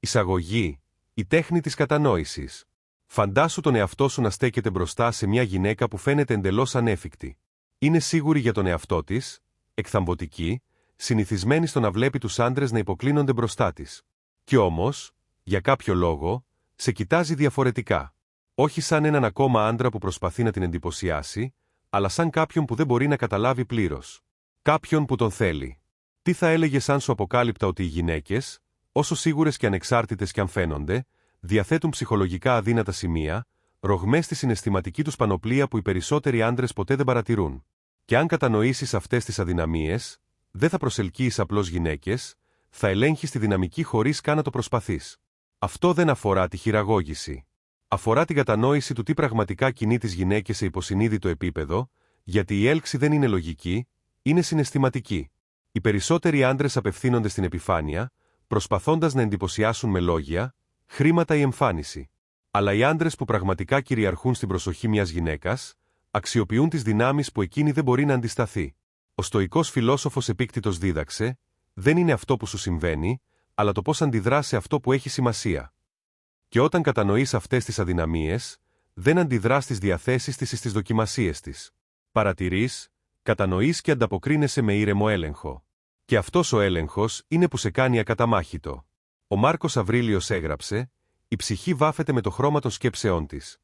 Εισαγωγή. Η τέχνη της κατανόησης. Φαντάσου τον εαυτό σου να στέκεται μπροστά σε μια γυναίκα που φαίνεται εντελώς ανέφικτη. Είναι σίγουρη για τον εαυτό της, εκθαμβωτική, συνηθισμένη στο να βλέπει τους άντρες να υποκλίνονται μπροστά της. Κι όμως, για κάποιο λόγο, σε κοιτάζει διαφορετικά. Όχι σαν έναν ακόμα άντρα που προσπαθεί να την εντυπωσιάσει, αλλά σαν κάποιον που δεν μπορεί να καταλάβει πλήρως. Κάποιον που τον θέλει. Τι θα έλεγες αν σου αποκάλυπτα ότι οι γυναίκες, όσο σίγουρες και ανεξάρτητες κι αν φαίνονται, διαθέτουν ψυχολογικά αδύνατα σημεία, ρογμές στη συναισθηματική τους πανοπλία που οι περισσότεροι άντρες ποτέ δεν παρατηρούν. Και αν κατανοήσεις αυτές τις αδυναμίες, δεν θα προσελκύεις απλώς γυναίκες, θα ελέγχεις τη δυναμική χωρίς καν να το προσπαθείς. Αυτό δεν αφορά τη χειραγώγηση. Αφορά την κατανόηση του τι πραγματικά κινεί τις γυναίκες σε υποσυνείδητο επίπεδο, γιατί η έλξη δεν είναι λογική, είναι συναισθηματική. Οι περισσότεροι άντρες απευθύνονται στην επιφάνεια, προσπαθώντας να εντυπωσιάσουν με λόγια, χρήματα ή εμφάνιση. Αλλά οι άντρες που πραγματικά κυριαρχούν στην προσοχή μιας γυναίκας, αξιοποιούν τις δυνάμεις που εκείνη δεν μπορεί να αντισταθεί. Ο στοικός φιλόσοφος Επίκτητος δίδαξε: δεν είναι αυτό που σου συμβαίνει, αλλά το πώς αντιδράς σε αυτό που έχει σημασία. Και όταν κατανοείς αυτές τις αδυναμίες, δεν αντιδράς στις διαθέσεις της ή στις δοκιμασίες της. Παρατηρείς, κατανοείς και ανταποκρίνεσαι με ήρεμο έλεγχο. Και αυτός ο έλεγχος είναι που σε κάνει ακαταμάχητο. Ο Μάρκος Αβρίλιος έγραψε: η ψυχή βάφεται με το χρώμα των σκέψεών της.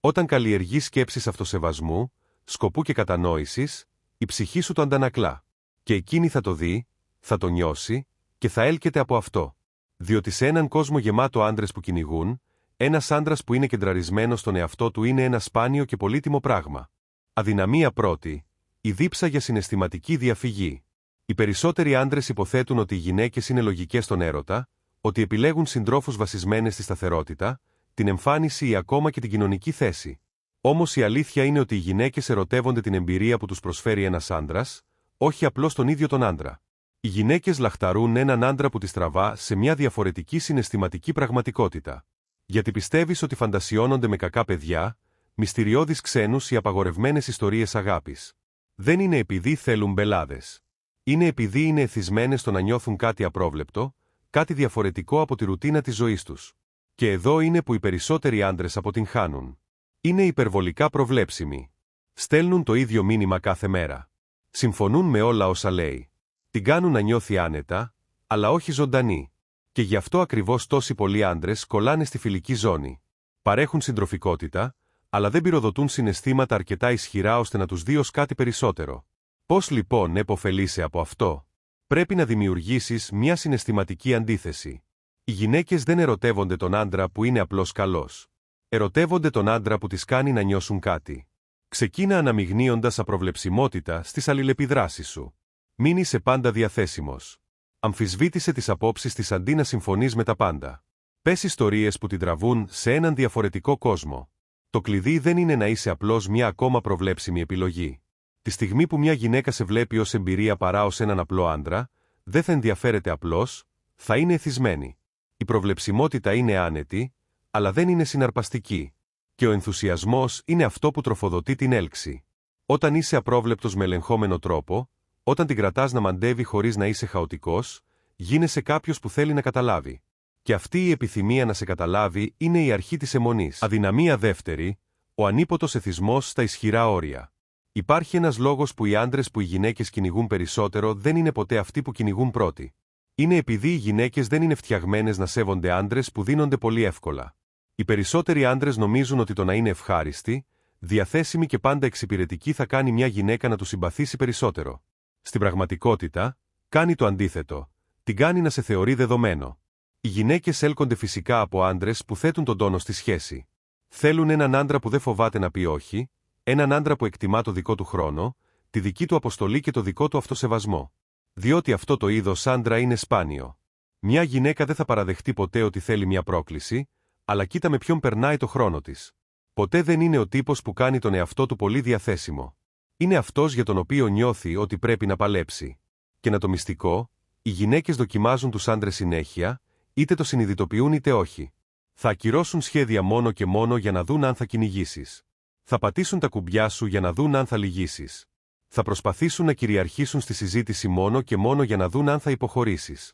Όταν καλλιεργείς σκέψεις αυτοσεβασμού, σκοπού και κατανόησης, η ψυχή σου το αντανακλά. Και εκείνη θα το δει, θα το νιώσει και θα έλκεται από αυτό. Διότι σε έναν κόσμο γεμάτο άντρες που κυνηγούν, ένας άντρας που είναι κεντραρισμένος στον εαυτό του είναι ένα σπάνιο και πολύτιμο πράγμα. Αδυναμία πρώτη. Η δίψα για συναισθηματική διαφυγή. Οι περισσότεροι άντρες υποθέτουν ότι οι γυναίκες είναι λογικές στον έρωτα, ότι επιλέγουν συντρόφους βασισμένες στη σταθερότητα, την εμφάνιση ή ακόμα και την κοινωνική θέση. Όμως η αλήθεια είναι ότι οι γυναίκες ερωτεύονται την εμπειρία που τους προσφέρει ένας άντρας, όχι απλώς τον ίδιο τον άντρα. Οι γυναίκες λαχταρούν έναν άντρα που τις τραβά σε μια διαφορετική συναισθηματική πραγματικότητα. Γιατί πιστεύεις ότι φαντασιώνονται με κακά παιδιά, μυστηριώδεις ξένους ή απαγορευμένες ιστορίες αγάπης. Δεν είναι επειδή θέλουν μπελάδες. Είναι επειδή είναι εθισμένες στο να νιώθουν κάτι απρόβλεπτο, κάτι διαφορετικό από τη ρουτίνα της ζωής τους. Και εδώ είναι που οι περισσότεροι άντρες αποτυγχάνουν. Είναι υπερβολικά προβλέψιμοι. Στέλνουν το ίδιο μήνυμα κάθε μέρα. Συμφωνούν με όλα όσα λέει. Την κάνουν να νιώθει άνετα, αλλά όχι ζωντανή. Και γι' αυτό ακριβώς τόσοι πολλοί άντρες κολλάνε στη φιλική ζώνη. Παρέχουν συντροφικότητα, αλλά δεν πυροδοτούν συναισθήματα αρκετά ισχυρά ώστε να τους δει κάτι περισσότερο. Πώς λοιπόν επωφελείσαι από αυτό? Πρέπει να δημιουργήσεις μια συναισθηματική αντίθεση. Οι γυναίκες δεν ερωτεύονται τον άντρα που είναι απλώς καλός. Ερωτεύονται τον άντρα που τις κάνει να νιώσουν κάτι. Ξεκίνα αναμειγνύοντας απροβλεψιμότητα στις αλληλεπιδράσεις σου. Μην είσαι πάντα διαθέσιμος. Αμφισβήτησε τις απόψεις της αντί να συμφωνείς με τα πάντα. Πες ιστορίες που την τραβούν σε έναν διαφορετικό κόσμο. Το κλειδί δεν είναι να είσαι απλώς μια ακόμα προβλέψιμη επιλογή. Τη στιγμή που μια γυναίκα σε βλέπει ως εμπειρία παρά ως έναν απλό άντρα, δεν θα ενδιαφέρεται απλώς, θα είναι εθισμένη. Η προβλεψιμότητα είναι άνετη, αλλά δεν είναι συναρπαστική. Και ο ενθουσιασμός είναι αυτό που τροφοδοτεί την έλξη. Όταν είσαι απρόβλεπτος με ελεγχόμενο τρόπο, όταν την κρατάς να μαντεύει χωρίς να είσαι χαοτικός, γίνεσαι κάποιος που θέλει να καταλάβει. Και αυτή η επιθυμία να σε καταλάβει είναι η αρχή της αιμονής. Αδυναμία δεύτερη, ο ανίποτος εθισμός στα ισχυρά όρια. Υπάρχει ένας λόγος που οι άντρες που οι γυναίκες κυνηγούν περισσότερο δεν είναι ποτέ αυτοί που κυνηγούν πρώτοι. Είναι επειδή οι γυναίκες δεν είναι φτιαγμένες να σέβονται άντρες που δίνονται πολύ εύκολα. Οι περισσότεροι άντρες νομίζουν ότι το να είναι ευχάριστοι, διαθέσιμοι και πάντα εξυπηρετικοί θα κάνει μια γυναίκα να τους συμπαθήσει περισσότερο. Στην πραγματικότητα, κάνει το αντίθετο. Την κάνει να σε θεωρεί δεδομένο. Οι γυναίκες έλκονται φυσικά από άντρες που θέτουν τον τόνο στη σχέση. Θέλουν έναν άντρα που δεν φοβάται να πει όχι, έναν άντρα που εκτιμά το δικό του χρόνο, τη δική του αποστολή και το δικό του αυτοσεβασμό. Διότι αυτό το είδος άντρα είναι σπάνιο. Μια γυναίκα δεν θα παραδεχτεί ποτέ ότι θέλει μια πρόκληση, αλλά κοίτα με ποιον περνάει το χρόνο της. Ποτέ δεν είναι ο τύπος που κάνει τον εαυτό του πολύ διαθέσιμο. Είναι αυτός για τον οποίο νιώθει ότι πρέπει να παλέψει. Και να το μυστικό, οι γυναίκες δοκιμάζουν τους άντρες συνέχεια, είτε το συνειδητοποιούν είτε όχι. Θα ακυρώσουν σχέδια μόνο και μόνο για να δουν αν θα κυνηγήσεις. Θα πατήσουν τα κουμπιά σου για να δουν αν θα λυγίσεις. Θα προσπαθήσουν να κυριαρχήσουν στη συζήτηση μόνο και μόνο για να δουν αν θα υποχωρήσεις.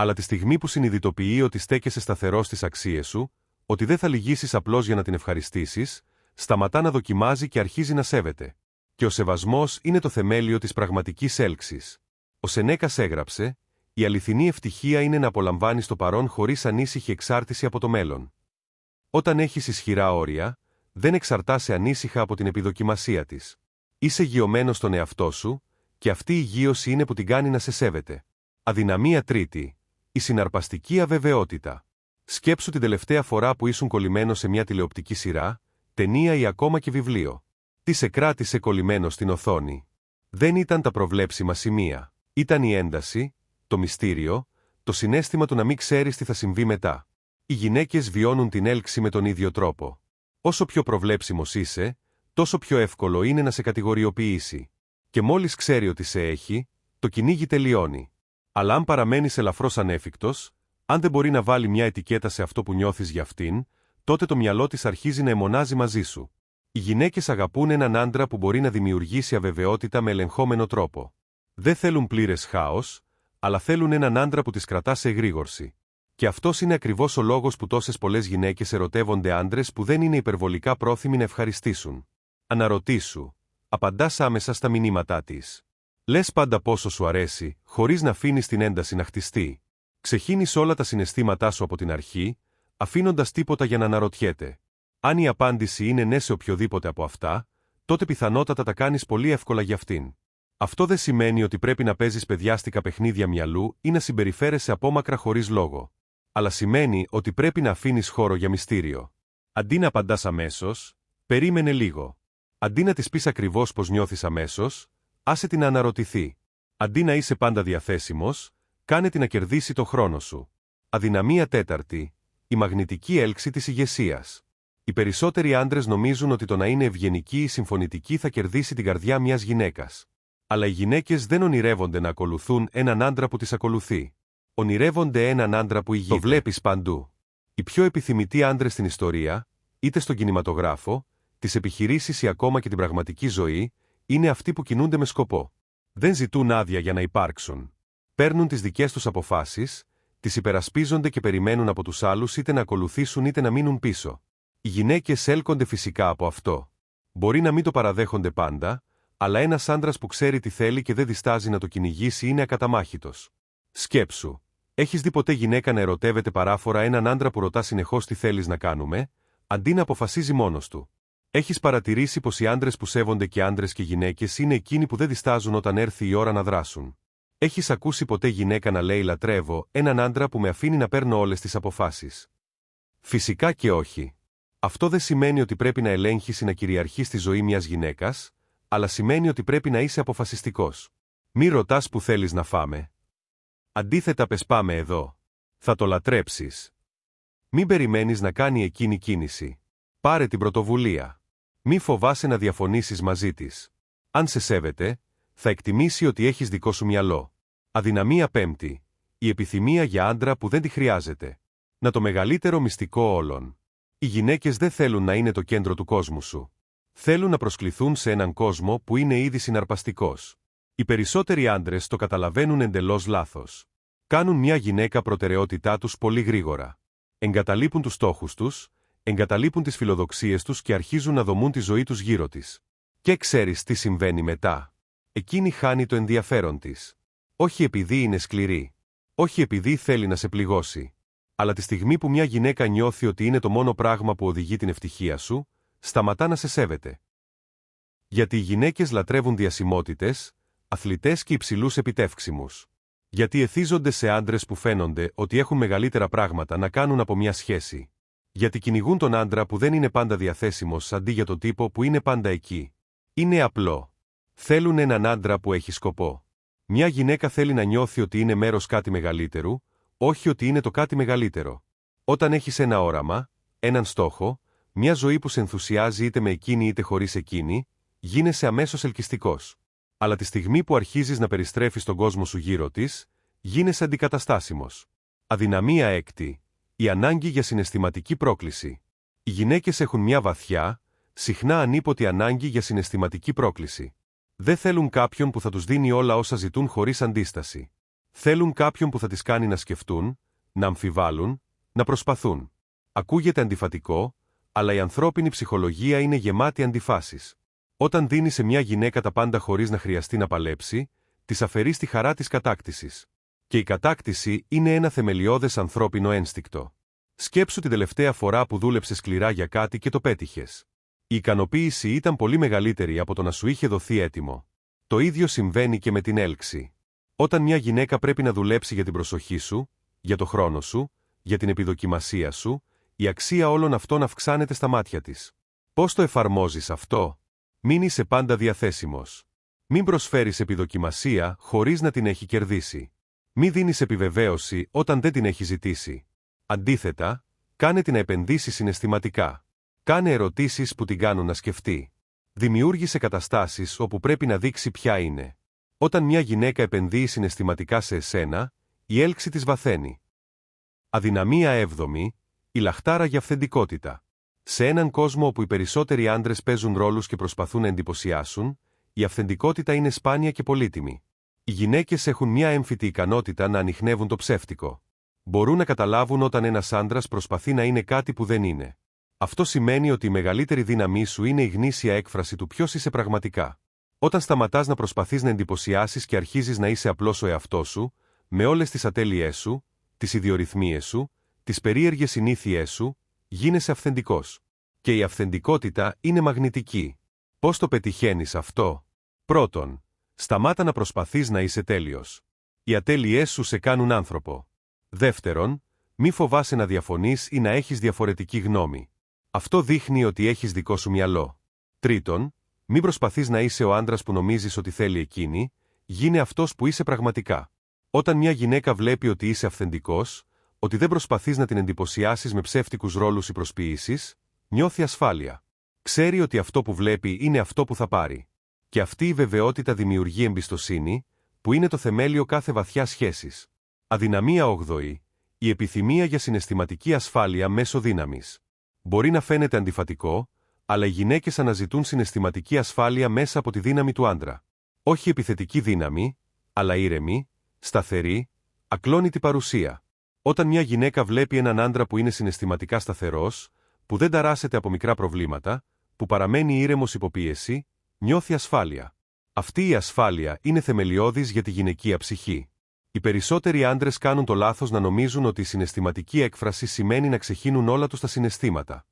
Αλλά τη στιγμή που συνειδητοποιεί ότι στέκεσαι σταθερός στις αξίες σου, ότι δεν θα λυγίσεις απλώς για να την ευχαριστήσεις, σταματά να δοκιμάζει και αρχίζει να σέβεται. Και ο σεβασμός είναι το θεμέλιο της πραγματικής έλξης. Ο Σενέκας έγραψε: «Η αληθινή ευτυχία είναι να απολαμβάνεις το παρόν χωρίς ανήσυχη εξάρτηση από το μέλλον». Όταν έχεις ισχυρά όρια, δεν εξαρτάσαι ανήσυχα από την επιδοκιμασία της. Είσαι γειωμένος στον εαυτό σου, και αυτή η γείωση είναι που την κάνει να σε σέβεται. Αδυναμία τρίτη. Η συναρπαστική αβεβαιότητα. Σκέψου την τελευταία φορά που ήσουν κολλημένος σε μια τηλεοπτική σειρά, ταινία ή ακόμα και βιβλίο. Τι σε κράτησε κολλημένο στην οθόνη? Δεν ήταν τα προβλέψιμα σημεία. Ήταν η ένταση, το μυστήριο, το συναίσθημα του να μην ξέρεις τι θα συμβεί μετά. Οι γυναίκες βιώνουν την έλξη με τον ίδιο τρόπο. Όσο πιο προβλέψιμος είσαι, τόσο πιο εύκολο είναι να σε κατηγοριοποιήσει. Και μόλις ξέρει ότι σε έχει, το κυνήγι τελειώνει. Αλλά αν παραμένεις ελαφρώς ανέφικτος, αν δεν μπορεί να βάλει μια ετικέτα σε αυτό που νιώθεις για αυτήν, τότε το μυαλό της αρχίζει να αιμονάζει μαζί σου. Οι γυναίκες αγαπούν έναν άντρα που μπορεί να δημιουργήσει αβεβαιότητα με ελεγχόμενο τρόπο. Δεν θέλουν πλήρες χάος, αλλά θέλουν έναν άντρα που τις κρατά σε εγρήγορση. Και αυτός είναι ακριβώς ο λόγος που τόσες πολλές γυναίκες ερωτεύονται άντρες που δεν είναι υπερβολικά πρόθυμοι να ευχαριστήσουν. Αναρωτήσου, απαντάς άμεσα στα μηνύματά της. Λες πάντα πόσο σου αρέσει, χωρίς να αφήνεις την ένταση να χτιστεί. Ξεχύνεις όλα τα συναισθήματά σου από την αρχή, αφήνοντας τίποτα για να αναρωτιέται. Αν η απάντηση είναι ναι σε οποιοδήποτε από αυτά, τότε πιθανότατα τα κάνεις πολύ εύκολα για αυτήν. Αυτό δεν σημαίνει ότι πρέπει να παίζεις παιδιάστικα παιχνίδια μυαλού ή να συμπεριφέρεσαι απόμακρα χωρίς λόγο. Αλλά σημαίνει ότι πρέπει να αφήνεις χώρο για μυστήριο. Αντί να απαντάς αμέσως, περίμενε λίγο. Αντί να της πεις ακριβώς πώς νιώθεις αμέσως, άσε την να αναρωτηθεί. Αντί να είσαι πάντα διαθέσιμος, κάνε την να κερδίσει το χρόνο σου. Αδυναμία τέταρτη. Η μαγνητική έλξη της ηγεσίας. Οι περισσότεροι άντρες νομίζουν ότι το να είναι ευγενικοί ή συμφωνητικοί θα κερδίσει την καρδιά μιας γυναίκας. Αλλά οι γυναίκες δεν ονειρεύονται να ακολουθούν έναν άντρα που τις ακολουθεί. Ονειρεύονται έναν άντρα που ηγείται. Το βλέπεις παντού. Οι πιο επιθυμητοί άντρες στην ιστορία, είτε στον κινηματογράφο, τις επιχειρήσεις ή ακόμα και την πραγματική ζωή, είναι αυτοί που κινούνται με σκοπό. Δεν ζητούν άδεια για να υπάρξουν. Παίρνουν τις δικές τους αποφάσεις, τις υπερασπίζονται και περιμένουν από τους άλλους είτε να ακολουθήσουν είτε να μείνουν πίσω. Οι γυναίκες έλκονται φυσικά από αυτό. Μπορεί να μην το παραδέχονται πάντα, αλλά ένας άντρας που ξέρει τι θέλει και δεν διστάζει να το κυνηγήσει είναι ακαταμάχητος. Σκέψου. Έχεις δει ποτέ γυναίκα να ερωτεύεται παράφορα έναν άντρα που ρωτά συνεχώς τι θέλεις να κάνουμε, αντί να αποφασίζει μόνος του? Έχεις παρατηρήσει πως οι άντρες που σέβονται και άντρες και γυναίκες είναι εκείνοι που δεν διστάζουν όταν έρθει η ώρα να δράσουν? Έχεις ακούσει ποτέ γυναίκα να λέει «Λατρεύω έναν άντρα που με αφήνει να παίρνω όλες τις αποφάσεις»? Φυσικά και όχι. Αυτό δεν σημαίνει ότι πρέπει να ελέγχεις ή να κυριαρχείς στη ζωή μιας γυναίκας, αλλά σημαίνει ότι πρέπει να είσαι αποφασιστικός. Μη ρωτάς που θέλεις να φάμε. Αντίθετα, πες πάμε εδώ. Θα το λατρέψεις. Μην περιμένεις να κάνει εκείνη κίνηση. Πάρε την πρωτοβουλία. Μη φοβάσαι να διαφωνήσεις μαζί της. Αν σε σέβεται, θα εκτιμήσει ότι έχεις δικό σου μυαλό. Αδυναμία πέμπτη. Η επιθυμία για άντρα που δεν τη χρειάζεται. Να το μεγαλύτερο μυστικό όλων. Οι γυναίκες δεν θέλουν να είναι το κέντρο του κόσμου σου. Θέλουν να προσκληθούν σε έναν κόσμο που είναι ήδη συναρπαστικός. Οι περισσότεροι άντρες το καταλαβαίνουν εντελώς λάθος. Κάνουν μια γυναίκα προτεραιότητά τους πολύ γρήγορα. Εγκαταλείπουν τους στόχους τους, εγκαταλείπουν τις φιλοδοξίες τους και αρχίζουν να δομούν τη ζωή τους γύρω της. Και ξέρεις τι συμβαίνει μετά? Εκείνη χάνει το ενδιαφέρον της. Όχι επειδή είναι σκληρή. Όχι επειδή θέλει να σε πληγώσει. Αλλά τη στιγμή που μια γυναίκα νιώθει ότι είναι το μόνο πράγμα που οδηγεί την ευτυχία σου, σταματά να σε σέβεται. Γιατί οι γυναίκες λατρεύουν διασημότητες, αθλητές και υψηλούς επιτεύξιμους. Γιατί εθίζονται σε άντρες που φαίνονται ότι έχουν μεγαλύτερα πράγματα να κάνουν από μια σχέση. Γιατί κυνηγούν τον άντρα που δεν είναι πάντα διαθέσιμος αντί για τον τύπο που είναι πάντα εκεί. Είναι απλό. Θέλουν έναν άντρα που έχει σκοπό. Μια γυναίκα θέλει να νιώθει ότι είναι μέρος κάτι μεγαλύτερου, όχι ότι είναι το κάτι μεγαλύτερο. Όταν έχεις ένα όραμα, έναν στόχο, μια ζωή που σε ενθουσιάζει είτε με εκείνη είτε χωρίς εκείνη, γίνεσαι αμέσως ελκυστικός. Αλλά τη στιγμή που αρχίζεις να περιστρέφεις τον κόσμο σου γύρω της, γίνεσαι αντικαταστάσιμος. Αδυναμία έκτη. Η ανάγκη για συναισθηματική πρόκληση. Οι γυναίκες έχουν μια βαθιά, συχνά ανίποτη ανάγκη για συναισθηματική πρόκληση. Δεν θέλουν κάποιον που θα τους δίνει όλα όσα ζητούν χωρίς αντίσταση. Θέλουν κάποιον που θα τις κάνει να σκεφτούν, να αμφιβάλλουν, να προσπαθούν. Ακούγεται αντιφατικό, αλλά η ανθρώπινη ψυχολογία είναι γεμάτη αντιφάσεις. Όταν δίνει σε μια γυναίκα τα πάντα χωρίς να χρειαστεί να παλέψει, της αφαιρείς τη χαρά της κατάκτησης. Και η κατάκτηση είναι ένα θεμελιώδες ανθρώπινο ένστικτο. Σκέψου την τελευταία φορά που δούλεψες σκληρά για κάτι και το πέτυχες. Η ικανοποίηση ήταν πολύ μεγαλύτερη από το να σου είχε δοθεί έτοιμο. Το ίδιο συμβαίνει και με την έλξη. Όταν μια γυναίκα πρέπει να δουλέψει για την προσοχή σου, για το χρόνο σου, για την επιδοκιμασία σου, η αξία όλων αυτών αυξάνεται στα μάτια της. Πώς το εφαρμόζεις αυτό? Μην είσαι πάντα διαθέσιμος. Μην προσφέρεις επιδοκιμασία χωρίς να την έχει κερδίσει. Μην δίνεις επιβεβαίωση όταν δεν την έχει ζητήσει. Αντίθετα, κάνε την να επενδύσει συναισθηματικά. Κάνε ερωτήσεις που την κάνουν να σκεφτεί. Δημιούργησε καταστάσεις όπου πρέπει να δείξει ποια είναι. Όταν μια γυναίκα επενδύει συναισθηματικά σε εσένα, η έλξη της βαθαίνει. Αδυναμία 7. Η λαχτάρα για αυθεντικότητα. Σε έναν κόσμο όπου οι περισσότεροι άντρες παίζουν ρόλους και προσπαθούν να εντυπωσιάσουν, η αυθεντικότητα είναι σπάνια και πολύτιμη. Οι γυναίκες έχουν μια έμφυτη ικανότητα να ανιχνεύουν το ψεύτικο. Μπορούν να καταλάβουν όταν ένας άντρας προσπαθεί να είναι κάτι που δεν είναι. Αυτό σημαίνει ότι η μεγαλύτερη δύναμή σου είναι η γνήσια έκφραση του ποιος είσαι πραγματικά. Όταν σταματάς να προσπαθείς να εντυπωσιάσεις και αρχίζεις να είσαι απλός ο εαυτός σου, με όλες τις ατέλειές σου, τις ιδιορυθμίες σου, τις περίεργες συνήθειές σου, γίνεσαι αυθεντικός. Και η αυθεντικότητα είναι μαγνητική. Πώς το πετυχαίνεις αυτό? Πρώτον, σταμάτα να προσπαθείς να είσαι τέλειος. Οι ατέλειές σου σε κάνουν άνθρωπο. Δεύτερον, μη φοβάσαι να διαφωνείς ή να έχεις διαφορετική γνώμη. Αυτό δείχνει ότι έχεις δικό σου μυαλό. Τρίτον, μην προσπαθείς να είσαι ο άντρας που νομίζεις ότι θέλει εκείνη, γίνε αυτός που είσαι πραγματικά. Όταν μια γυναίκα βλέπει ότι είσαι αυθεντικός, ότι δεν προσπαθείς να την εντυπωσιάσεις με ψεύτικους ρόλους ή προσποίησεις, νιώθει ασφάλεια. Ξέρει ότι αυτό που βλέπει είναι αυτό που θα πάρει. Και αυτή η βεβαιότητα δημιουργεί εμπιστοσύνη, που είναι το θεμέλιο κάθε βαθιάς σχέσης. Αδυναμία 8. Η επιθυμία για συναισθηματική ασφάλεια μέσω δύναμης. Μπορεί να φαίνεται αντιφατικό, αλλά οι γυναίκες αναζητούν συναισθηματική ασφάλεια μέσα από τη δύναμη του άντρα. Όχι επιθετική δύναμη, αλλά ήρεμη, σταθερή, ακλόνητη παρουσία. Όταν μια γυναίκα βλέπει έναν άντρα που είναι συναισθηματικά σταθερός, που δεν ταράσσεται από μικρά προβλήματα, που παραμένει ήρεμος υπό πίεση, νιώθει ασφάλεια. Αυτή η ασφάλεια είναι θεμελιώδης για τη γυναικεία ψυχή. Οι περισσότεροι άντρες κάνουν το λάθος να νομίζουν ότι η συναισθηματική έκφραση σημαίνει να ξεχύνουν όλα τους τα συναισθήματα.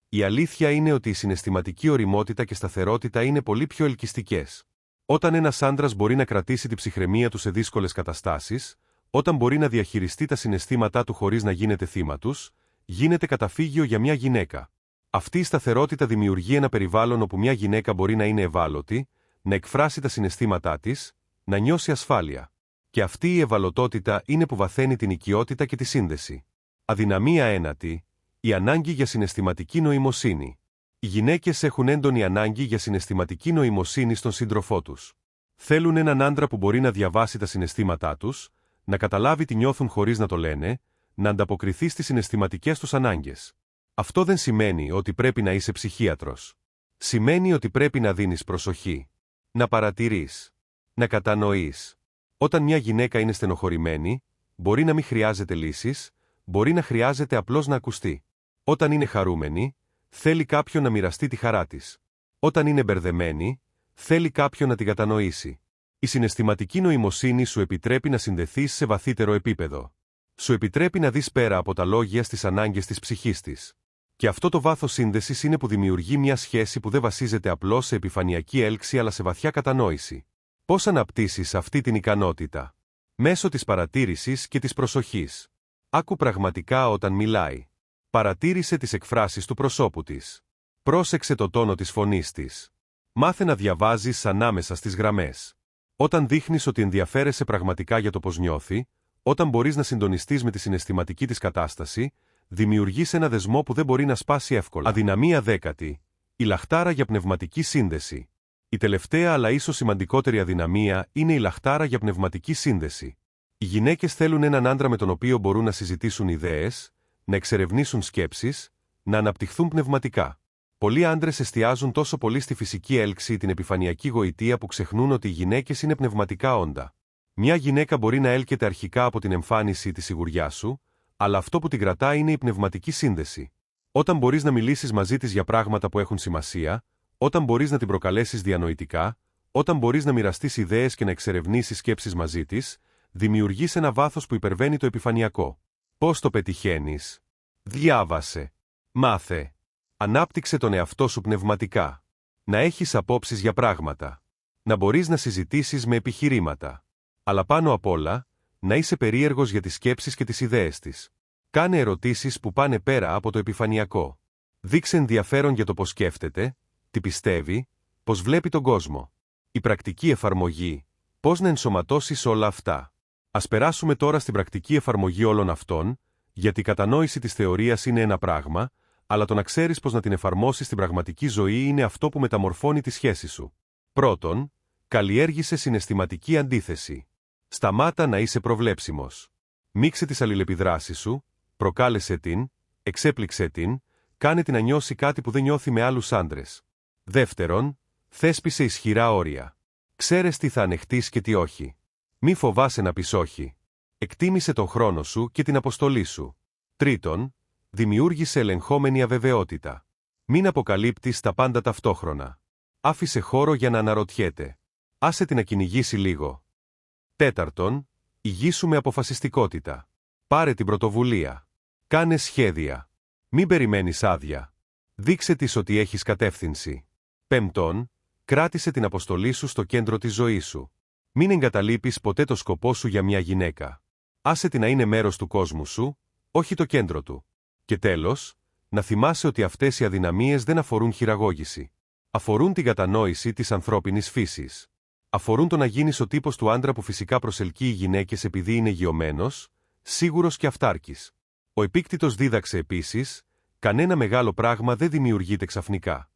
Η αλήθεια είναι ότι η συναισθηματική ωριμότητα και σταθερότητα είναι πολύ πιο ελκυστικές. Όταν ένας άντρας μπορεί να κρατήσει την ψυχραιμία του σε δύσκολες καταστάσεις, όταν μπορεί να διαχειριστεί τα συναισθήματά του χωρίς να γίνεται θύμα τους, γίνεται καταφύγιο για μια γυναίκα. Αυτή η σταθερότητα δημιουργεί ένα περιβάλλον όπου μια γυναίκα μπορεί να είναι ευάλωτη, να εκφράσει τα συναισθήματά της, να νιώσει ασφάλεια. Και αυτή η ευαλωτότητα είναι που βαθαίνει την οικειότητα και τη σύνδεση. Αδυναμία 9. Η ανάγκη για συναισθηματική νοημοσύνη. Οι γυναίκες έχουν έντονη ανάγκη για συναισθηματική νοημοσύνη στον σύντροφό τους. Θέλουν έναν άντρα που μπορεί να διαβάσει τα συναισθήματά τους, να καταλάβει τι νιώθουν χωρίς να το λένε, να ανταποκριθεί στις συναισθηματικές τους ανάγκες. Αυτό δεν σημαίνει ότι πρέπει να είσαι ψυχίατρος. Σημαίνει ότι πρέπει να δίνεις προσοχή. Να παρατηρείς. Να κατανοείς. Όταν μια γυναίκα είναι στενοχωρημένη, μπορεί να μην χρειάζεται λύσεις, μπορεί να χρειάζεται απλώς να ακουστεί. Όταν είναι χαρούμενη, θέλει κάποιον να μοιραστεί τη χαρά της. Όταν είναι μπερδεμένη, θέλει κάποιον να την κατανοήσει. Η συναισθηματική νοημοσύνη σου επιτρέπει να συνδεθείς σε βαθύτερο επίπεδο. Σου επιτρέπει να δεις πέρα από τα λόγια στις ανάγκες της ψυχής της. Και αυτό το βάθος σύνδεσης είναι που δημιουργεί μια σχέση που δεν βασίζεται απλώς σε επιφανειακή έλξη αλλά σε βαθιά κατανόηση. Πώς αναπτύσσεις αυτή την ικανότητα? Μέσω της παρατήρησης και της προσοχής. Άκου πραγματικά όταν μιλάει. Παρατήρησε τις εκφράσεις του προσώπου της. Πρόσεξε το τόνο της φωνής της. Μάθε να διαβάζεις ανάμεσα στις γραμμές. Όταν δείχνεις ότι ενδιαφέρεσαι πραγματικά για το πώς νιώθει, όταν μπορείς να συντονιστείς με τη συναισθηματική της κατάσταση, δημιουργείς ένα δεσμό που δεν μπορεί να σπάσει εύκολα. Αδυναμία 10. Η λαχτάρα για πνευματική σύνδεση. Η τελευταία αλλά ίσως σημαντικότερη αδυναμία είναι η λαχτάρα για πνευματική σύνδεση. Οι γυναίκες θέλουν έναν άντρα με τον οποίο μπορούν να συζητήσουν ιδέες, να εξερευνήσουν σκέψεις, να αναπτυχθούν πνευματικά. Πολλοί άντρες εστιάζουν τόσο πολύ στη φυσική έλξη ή την επιφανειακή γοητεία που ξεχνούν ότι οι γυναίκες είναι πνευματικά όντα. Μια γυναίκα μπορεί να έλκεται αρχικά από την εμφάνιση τη σιγουριά σου, αλλά αυτό που την κρατά είναι η πνευματική σύνδεση. Όταν μπορείς να μιλήσεις μαζί της για πράγματα που έχουν σημασία, όταν μπορείς να την προκαλέσεις διανοητικά, όταν μπορείς να μοιραστείς ιδέες και να εξερευνήσεις σκέψεις μαζί της, δημιουργείς ένα βάθος που υπερβαίνει το επιφανειακό. Πώς το πετυχαίνεις? Διάβασε. Μάθε. Ανάπτυξε τον εαυτό σου πνευματικά. Να έχεις απόψεις για πράγματα. Να μπορείς να συζητήσεις με επιχειρήματα. Αλλά πάνω απ' όλα, να είσαι περίεργος για τις σκέψεις και τις ιδέες της. Κάνε ερωτήσεις που πάνε πέρα από το επιφανειακό. Δείξε ενδιαφέρον για το πώς σκέφτεται, τι πιστεύει, πώς βλέπει τον κόσμο. Η πρακτική εφαρμογή, πώς να ενσωματώσεις όλα αυτά. Ας περάσουμε τώρα στην πρακτική εφαρμογή όλων αυτών, γιατί η κατανόηση της θεωρίας είναι ένα πράγμα, αλλά το να ξέρεις πώς να την εφαρμόσεις στην πραγματική ζωή είναι αυτό που μεταμορφώνει τη σχέση σου. Πρώτον, καλλιέργησε συναισθηματική αντίθεση. Σταμάτα να είσαι προβλέψιμος. Μίξε τις αλληλεπιδράσεις σου, προκάλεσε την, εξέπληξε την, κάνε την να νιώσει κάτι που δεν νιώθει με άλλους άντρες. Δεύτερον, θέσπισε ισχυρά όρια. Ξέρεις τι θα ανεχτείς και τι όχι. Μη φοβάσαι να πεις όχι. Εκτίμησε τον χρόνο σου και την αποστολή σου. Τρίτον, δημιούργησε ελεγχόμενη αβεβαιότητα. Μην αποκαλύπτεις τα πάντα ταυτόχρονα. Άφησε χώρο για να αναρωτιέται. Άσε την να κυνηγήσει λίγο. Τέταρτον, ηγήσου με αποφασιστικότητα. Πάρε την πρωτοβουλία. Κάνε σχέδια. Μην περιμένεις άδεια. Δείξε της ότι έχεις κατεύθυνση. Πέμπτον, κράτησε την αποστολή σου στο κέντρο της ζωής σου. Μην εγκαταλείπεις ποτέ το σκοπό σου για μια γυναίκα. Άσε την να είναι μέρος του κόσμου σου, όχι το κέντρο του. Και τέλος, να θυμάσαι ότι αυτές οι αδυναμίες δεν αφορούν χειραγώγηση. Αφορούν την κατανόηση της ανθρώπινης φύσης. Αφορούν το να γίνεις ο τύπος του άντρα που φυσικά προσελκύει γυναίκες επειδή είναι γειωμένος, σίγουρος και αυτάρκης. Ο Επίκτητος δίδαξε επίσης, κανένα μεγάλο πράγμα δεν δημιουργείται ξαφνικά.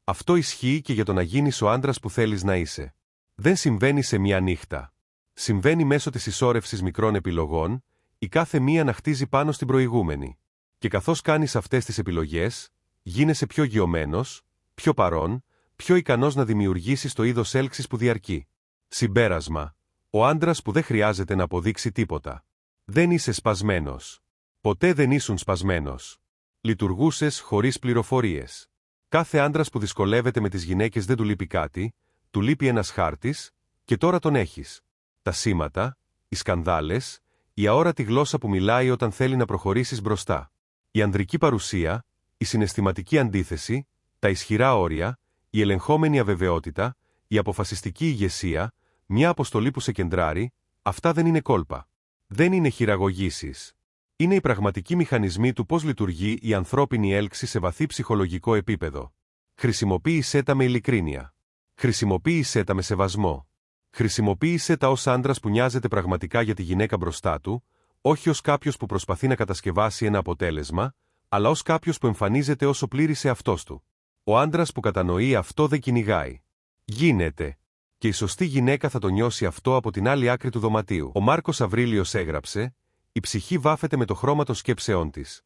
Αυτό ισχύει και για το να γίνεις ο άντρας που θέλεις να είσαι. Δεν συμβαίνει σε μια νύχτα. Συμβαίνει μέσω της συσσόρευσης μικρών επιλογών, η κάθε μία να χτίζει πάνω στην προηγούμενη. Και καθώς κάνεις αυτές τις επιλογές, γίνεσαι πιο γειωμένος, πιο παρών, πιο ικανός να δημιουργήσεις το είδος έλξης που διαρκεί. Συμπέρασμα. Ο άντρας που δεν χρειάζεται να αποδείξει τίποτα. Δεν είσαι σπασμένος. Ποτέ δεν ήσουν σπασμένος. Λειτουργούσες χωρίς πληροφορίες. Κάθε άντρας που δυσκολεύεται με τις γυναίκες δεν του λείπει κάτι, του λείπει ένας χάρτης, και τώρα τον έχεις. Τα σήματα, οι σκανδάλες, η αόρατη γλώσσα που μιλάει όταν θέλει να προχωρήσεις μπροστά. Η ανδρική παρουσία, η συναισθηματική αντίθεση, τα ισχυρά όρια, η ελεγχόμενη αβεβαιότητα, η αποφασιστική ηγεσία, μια αποστολή που σε κεντράρει, αυτά δεν είναι κόλπα. Δεν είναι χειραγωγήσεις. Είναι οι πραγματικοί μηχανισμοί του πώς λειτουργεί η ανθρώπινη έλξη σε βαθύ ψυχολογικό επίπεδο. Χρησιμοποίησέ τα με ειλικρίνεια. Χρησιμοποίησέ τα με σεβασμό. Χρησιμοποίησέ τα ως άντρας που νοιάζεται πραγματικά για τη γυναίκα μπροστά του, όχι ως κάποιος που προσπαθεί να κατασκευάσει ένα αποτέλεσμα, αλλά ως κάποιος που εμφανίζεται ως ο πλήρης εαυτός του. Ο άντρας που κατανοεί αυτό δεν κυνηγάει. Γίνεται. Και η σωστή γυναίκα θα το νιώσει αυτό από την άλλη άκρη του δωματίου. Ο Μάρκος Αβρίλιος έγραψε: «Η ψυχή βάφεται με το χρώμα των σκέψεών της».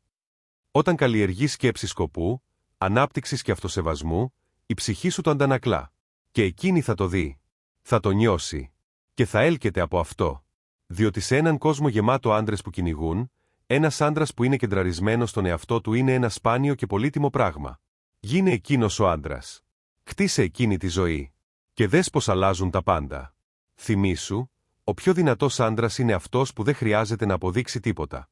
Όταν καλλιεργείς σκέψη σκοπού, ανάπτυξης και αυτοσεβασμού, η ψυχή σου το αντανακλά. Και εκείνη θα το δει. Θα το νιώσει. Και θα έλκεται από αυτό. Διότι σε έναν κόσμο γεμάτο άντρες που κυνηγούν, ένας άντρας που είναι κεντραρισμένος στον εαυτό του είναι ένα σπάνιο και πολύτιμο πράγμα. Γίνε εκείνος ο άντρας. Χτίσε εκείνη τη ζωή. Και δες πως αλλάζουν τα πάντα. Θυμήσου, ο πιο δυνατός άντρας είναι αυτός που δεν χρειάζεται να αποδείξει τίποτα.